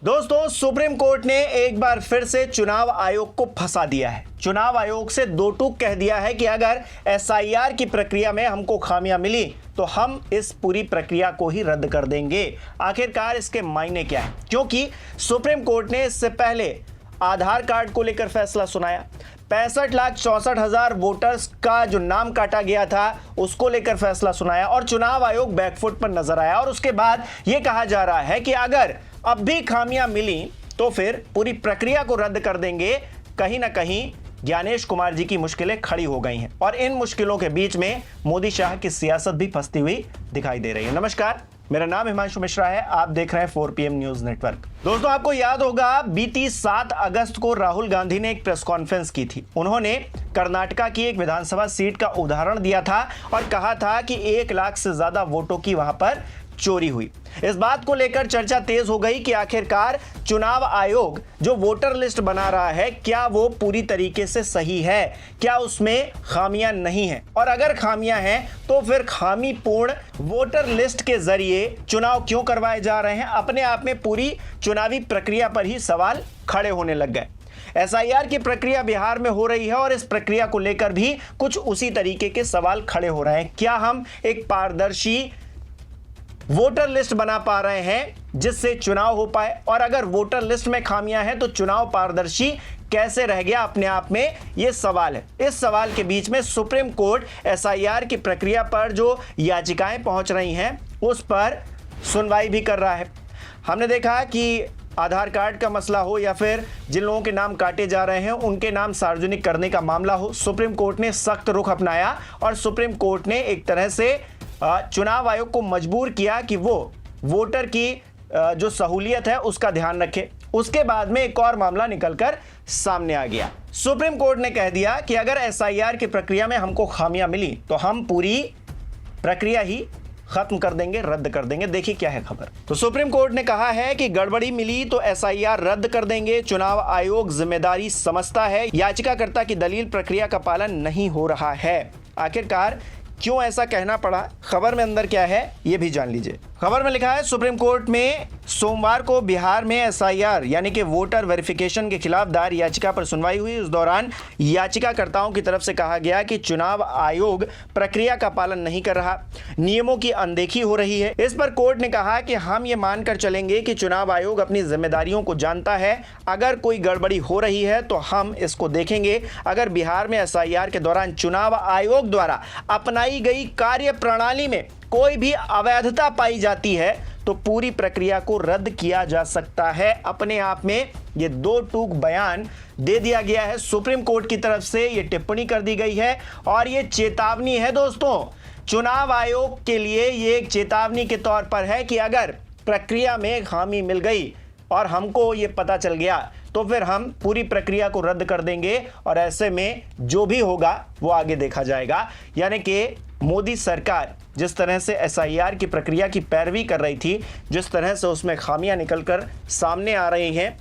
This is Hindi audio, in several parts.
दोस्तों, सुप्रीम कोर्ट ने एक बार फिर से चुनाव आयोग को फंसा दिया है। चुनाव आयोग से दो टूक कह दिया है कि अगर एसआईआर की प्रक्रिया में हमको खामियां मिली तो हम इस पूरी प्रक्रिया को ही रद्द कर देंगे। आखिरकार इसके मायने क्या है? क्योंकि सुप्रीम कोर्ट ने इससे पहले आधार कार्ड को लेकर फैसला सुनाया, 65,64,000 वोटर्स का जो नाम काटा गया था उसको लेकर फैसला सुनाया और चुनाव आयोग बैकफुट पर नजर आया। और उसके बाद यह कहा जा रहा है कि अगर अब भी खामियां मिली तो फिर पूरी प्रक्रिया को रद्द कर देंगे। कहीं ना कहीं ज्ञानेश कुमार जी की मुश्किलें खड़ी हो गई हैं और इन मुश्किलों के बीच में मोदी शाह की सियासत भी फंसती हुई दिखाई दे रही है। नमस्कार, मेरा नाम हिमांशु मिश्रा है, आप देख रहे हैं 4PM न्यूज नेटवर्क। दोस्तों, आपको याद होगा बीती 7 अगस्त को राहुल गांधी ने एक प्रेस कॉन्फ्रेंस की थी। उन्होंने कर्नाटका की एक विधानसभा सीट का उदाहरण दिया था और कहा था कि 1 लाख से ज्यादा वोटों की वहां पर चोरी हुई। इस बात को लेकर चर्चा तेज हो गई कि आखिरकार चुनाव आयोग जो वोटर लिस्ट बना रहा है क्या वो पूरी तरीके से सही है, क्या उसमें खामियां नहीं हैं, और अगर खामियां हैं तो फिर खामी पूर्ण वोटर लिस्ट के जरिए चुनाव क्यों करवाए जा रहे हैं। अपने आप में पूरी चुनावी प्रक्रिया पर ही सवाल खड़े होने लग गए। एसआईआर की प्रक्रिया बिहार में हो रही है और इस प्रक्रिया को लेकर भी कुछ उसी तरीके के सवाल खड़े हो रहे हैं। क्या हम एक पारदर्शी वोटर लिस्ट बना पा रहे हैं जिससे चुनाव हो पाए, और अगर वोटर लिस्ट में खामियां हैं तो चुनाव पारदर्शी कैसे रह गया? अपने आप में यह सवाल है। इस सवाल के बीच में सुप्रीम कोर्ट एसआईआर की प्रक्रिया पर जो याचिकाएं पहुंच रही हैं उस पर सुनवाई भी कर रहा है। हमने देखा कि आधार कार्ड का मसला हो या फिर जिन लोगों के नाम काटे जा रहे हैं उनके नाम सार्वजनिक करने का मामला हो, सुप्रीम कोर्ट ने सख्त रुख अपनाया और सुप्रीम कोर्ट ने एक तरह से चुनाव आयोग को मजबूर किया कि वो वोटर की जो सहूलियत है उसका ध्यान रखे। उसके बाद में एक और मामला निकलकर सामने आ गया। सुप्रीम कोर्ट ने कह दिया कि अगर एसआईआर की प्रक्रिया में हमको खामियां मिली तो हम पूरी प्रक्रिया ही खत्म कर देंगे, रद्द कर देंगे। देखिए क्या है खबर। तो सुप्रीम कोर्ट ने कहा है कि गड़बड़ी मिली तो एसआईआर रद्द कर देंगे। चुनाव आयोग जिम्मेदारी समझता है, याचिकाकर्ता की दलील प्रक्रिया का पालन नहीं हो रहा है। आखिरकार क्यों ऐसा कहना पड़ा, खबर में अंदर क्या है ये भी जान लीजिए। खबर में लिखा है, सुप्रीम कोर्ट में सोमवार को बिहार में एसआईआर यानी कि वोटर वेरिफिकेशन के खिलाफ दायर याचिका पर सुनवाई हुई। उस दौरान याचिकाकर्ताओं की तरफ से कहा गया कि चुनाव आयोग प्रक्रिया का पालन नहीं कर रहा, नियमों की अनदेखी हो रही है। इस पर कोर्ट ने कहा कि हम ये मानकर चलेंगे कि चुनाव आयोग अपनी जिम्मेदारियों को जानता है। अगर कोई गड़बड़ी हो रही है तो हम इसको देखेंगे। अगर बिहार में एसआईआर के दौरान चुनाव आयोग द्वारा अपनाई गई कार्य प्रणाली में कोई भी अवैधता पाई जाती है तो पूरी प्रक्रिया को रद्द किया जा सकता है। अपने आप में ये दो टूक बयान दे दिया गया है। सुप्रीम कोर्ट की तरफ से ये टिप्पणी कर दी गई है और ये चेतावनी है दोस्तों, चुनाव आयोग के लिए ये एक चेतावनी के तौर पर है कि अगर प्रक्रिया में खामी मिल गई और हमको ये पता चल गया तो फिर हम पूरी प्रक्रिया को रद्द कर देंगे और ऐसे में जो भी होगा वो आगे देखा जाएगा। यानी कि मोदी सरकार जिस तरह से एसआईआर की प्रक्रिया की पैरवी कर रही थी, जिस तरह से उसमें खामियां निकलकर सामने आ रही हैं,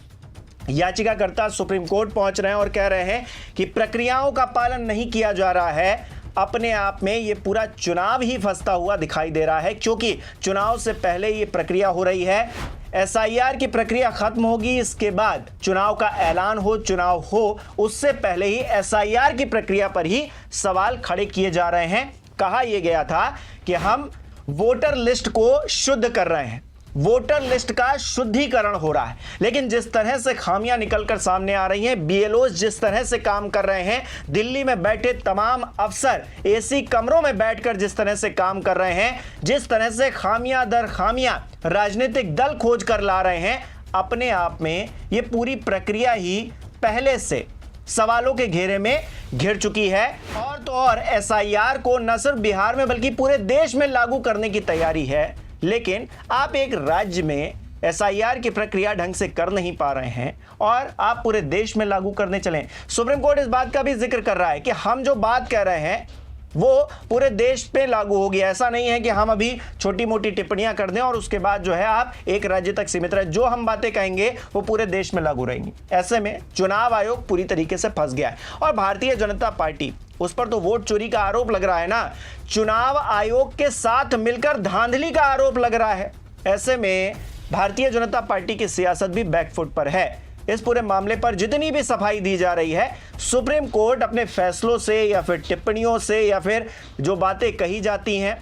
याचिकाकर्ता सुप्रीम कोर्ट पहुंच रहे हैं और कह रहे हैं कि प्रक्रियाओं का पालन नहीं किया जा रहा है। अपने आप में ये पूरा चुनाव ही फंसता हुआ दिखाई दे रहा है, क्योंकि चुनाव से पहले ये प्रक्रिया हो रही है। एसआईआर की प्रक्रिया खत्म होगी, इसके बाद चुनाव का ऐलान हो, चुनाव हो, उससे पहले ही एसआईआर की प्रक्रिया पर ही सवाल खड़े किए जा रहे हैं। कहा यह गया था कि हम वोटर लिस्ट को शुद्ध कर रहे हैं, वोटर लिस्ट का शुद्धिकरण हो रहा है, लेकिन जिस तरह से खामियां निकलकर सामने आ रही हैं, बीएलओ जिस तरह से काम कर रहे हैं, दिल्ली में बैठे तमाम अफसर एसी कमरों में बैठकर जिस तरह से काम कर रहे हैं, जिस तरह से खामियां दर खामियां राजनीतिक दल खोज कर ला रहे हैं, अपने आप में ये पूरी प्रक्रिया ही पहले से सवालों के घेरे में घिर चुकी है। और तो और एसआईआर को न सिर्फ बिहार में बल्कि पूरे देश में लागू करने की तैयारी है, लेकिन आप एक राज्य में एसआईआर की प्रक्रिया ढंग से कर नहीं पा रहे हैं और आप पूरे देश में लागू करने चलें। सुप्रीम कोर्ट इस बात का भी जिक्र कर रहा है कि हम जो बात कह रहे हैं वो पूरे देश पे लागू होगी। ऐसा नहीं है कि हम अभी छोटी मोटी टिप्पणियां कर दें और उसके बाद जो है आप एक राज्य तक सीमित रहे। जो हम बातें कहेंगे वो पूरे देश में लागू रहेंगी। ऐसे में चुनाव आयोग पूरी तरीके से फंस गया है और भारतीय जनता पार्टी, उस पर तो वोट चोरी का आरोप लग रहा है ना, चुनाव आयोग के साथ मिलकर धांधली का आरोप लग रहा है। ऐसे में भारतीय जनता पार्टी की सियासत भी बैकफुट पर है। इस पूरे मामले पर जितनी भी सफाई दी जा रही है, सुप्रीम कोर्ट अपने फैसलों से या फिर टिप्पणियों से या फिर जो बातें कही जाती हैं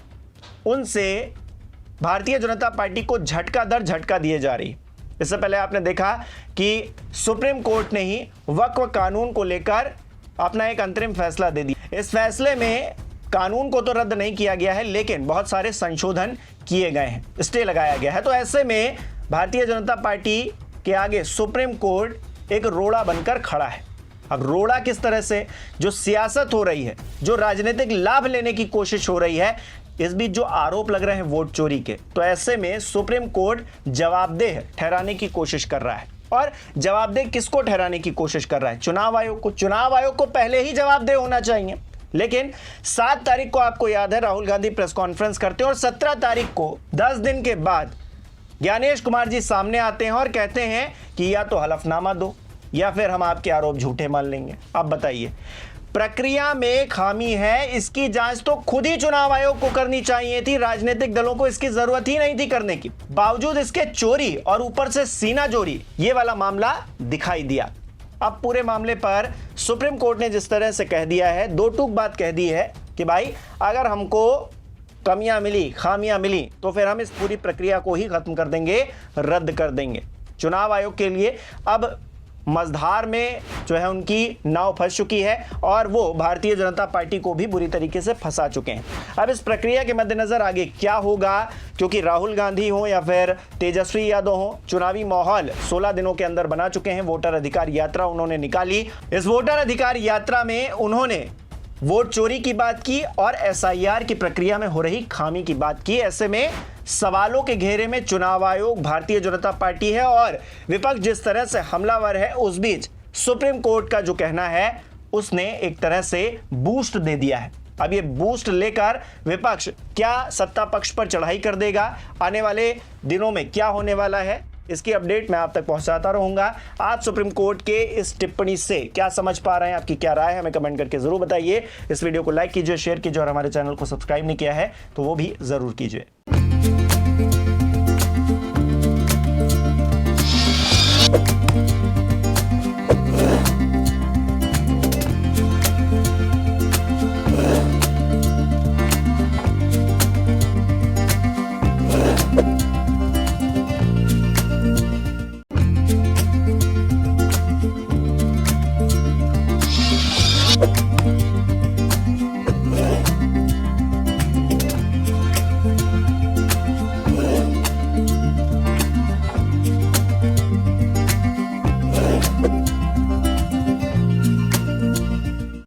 उनसे भारतीय जनता पार्टी को झटका दर झटका दिए जा रही। इससे पहले आपने देखा कि सुप्रीम कोर्ट ने ही वक्फ कानून को लेकर अपना एक अंतरिम फैसला दे दिया। इस फैसले में कानून को तो रद्द नहीं किया गया है, लेकिन बहुत सारे संशोधन किए गए हैं, स्टे लगाया गया है। तो ऐसे में भारतीय जनता पार्टी के आगे सुप्रीम कोर्ट एक रोड़ा बनकर खड़ा है। अब रोड़ा किस तरह से, जो सियासत हो रही है, जो राजनीतिक लाभ लेने की कोशिश हो रही है, इस बीच जो आरोप लग रहे हैं वोट चोरी के, तो ऐसे में सुप्रीम कोर्ट जवाबदेह ठहराने की कोशिश कर रहा है। और जवाबदेह किसको ठहराने की कोशिश कर रहा है? चुनाव आयोग को। चुनाव आयोग को पहले ही जवाबदेह होना चाहिए, लेकिन 7 तारीख को आपको याद है राहुल गांधी प्रेस कॉन्फ्रेंस करते हैं और 17 तारीख को 10 दिन के बाद ज्ञानेश कुमार जी सामने आते हैं और कहते हैं कि या तो हलफनामा दो या फिर हम आपके आरोप झूठे मान लेंगे। अब बताइए, प्रक्रिया में खामी है, इसकी जांच तो खुद ही चुनाव आयोग को करनी चाहिए थी, राजनीतिक दलों को इसकी जरूरत ही नहीं थी करने की। बावजूद इसके चोरी और ऊपर से सीना चोरी, ये वाला मामला दिखाई दिया। अब पूरे मामले पर सुप्रीम कोर्ट ने जिस तरह से कह दिया है, दो टूक बात कह दी है कि भाई अगर हमको कमियां मिली, खामियां मिली, तो फिर हम इस पूरी प्रक्रिया को ही खत्म कर देंगे, रद्द कर देंगे। चुनाव आयोग के लिए अब मझधार में जो है उनकी नाव फंस चुकी है और वो भारतीय जनता पार्टी को भी बुरी तरीके से फंसा चुके हैं। अब इस प्रक्रिया के मद्देनजर आगे क्या होगा, क्योंकि राहुल गांधी हो या फिर तेजस्वी यादव हो, चुनावी माहौल 16 दिनों के अंदर बना चुके हैं। वोटर अधिकार यात्रा उन्होंने निकाली। इस वोटर अधिकार यात्रा में उन्होंने वोट चोरी की बात की और एसआईआर की प्रक्रिया में हो रही खामी की बात की। ऐसे में सवालों के घेरे में चुनाव आयोग, भारतीय जनता पार्टी है और विपक्ष जिस तरह से हमलावर है, उस बीच सुप्रीम कोर्ट का जो कहना है उसने एक तरह से बूस्ट दे दिया है। अब ये बूस्ट लेकर विपक्ष क्या सत्ता पक्ष पर चढ़ाई कर देगा, आने वाले दिनों में क्या होने वाला है, इसकी अपडेट मैं आप तक पहुंचाता रहूंगा। आप सुप्रीम कोर्ट के इस टिप्पणी से क्या समझ पा रहे हैं, आपकी क्या राय है, हमें कमेंट करके जरूर बताइए। इस वीडियो को लाइक कीजिए, शेयर कीजिए और हमारे चैनल को सब्सक्राइब नहीं किया है तो वो भी जरूर कीजिए।